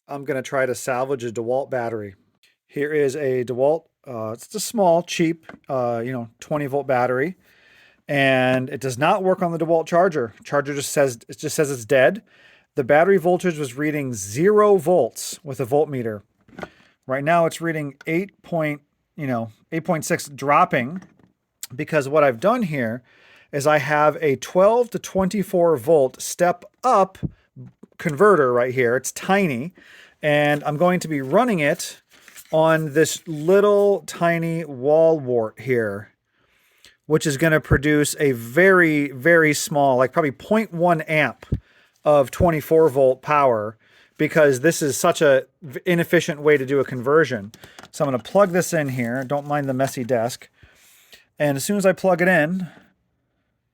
I'm going to try to salvage a DeWalt battery. Here is a DeWalt, it's a small, cheap, 20-volt battery, and it does not work on the DeWalt charger. Charger just says it's dead. The battery voltage was reading 0 volts with a voltmeter. Right now it's reading 8.6 dropping, because what I've done here is I have a 12 to 24 volt step up converter right here. It's tiny, and I'm going to be running it on this little tiny wall wart here, which is going to produce a very, very small, like probably 0.1 amp of 24 volt power, because this is such a inefficient way to do a conversion. So I'm going to plug this in here. Don't mind the messy desk. And as soon as I plug it in,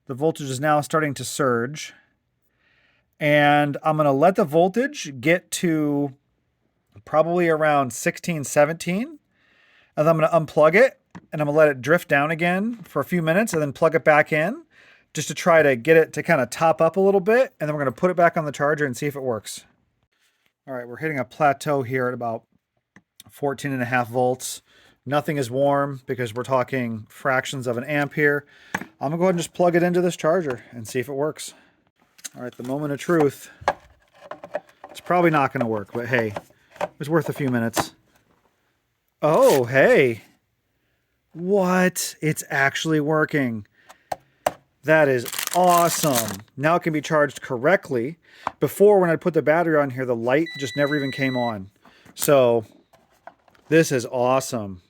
the voltage is now starting to surge. And I'm going to let the voltage get to probably around 16, 17. And then I'm going to unplug it, and I'm going to let it drift down again for a few minutes and then plug it back in just to try to get it to kind of top up a little bit. And then we're going to put it back on the charger and see if it works. All right, we're hitting a plateau here at about 14.5 volts. Nothing is warm because we're talking fractions of an amp here. I'm going to go ahead and just plug it into this charger and see if it works. All right, the moment of truth. It's probably not going to work, but hey, it was worth a few minutes. Oh, hey. What? It's actually working. That is awesome. Now it can be charged correctly. Before, when I put the battery on here, the light just never even came on. So this is awesome.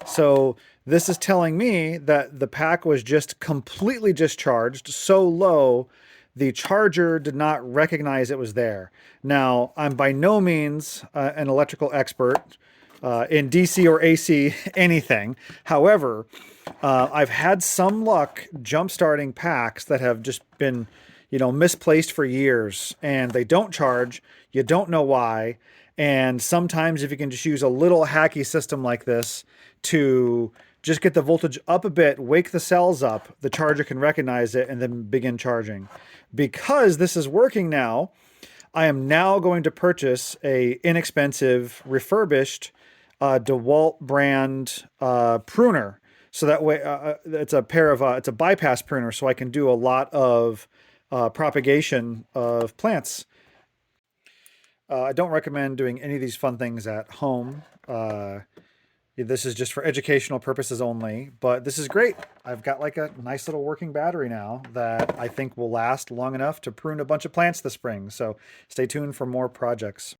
So this is telling me that the pack was just completely discharged so low the charger did not recognize it was there. Now, I'm by no means an electrical expert in DC or AC anything. However, I've had some luck jump-starting packs that have just been, misplaced for years, and they don't charge. You don't know why. And sometimes if you can just use a little hacky system like this to just get the voltage up a bit, wake the cells up, the charger can recognize it and then begin charging. Because this is working now, I am now going to purchase a inexpensive, refurbished DeWalt brand pruner. So that way, it's a bypass pruner, so I can do a lot of propagation of plants. I don't recommend doing any of these fun things at home. This is just for educational purposes only, but this is great. I've got like a nice little working battery now that I think will last long enough to prune a bunch of plants this spring. So stay tuned for more projects.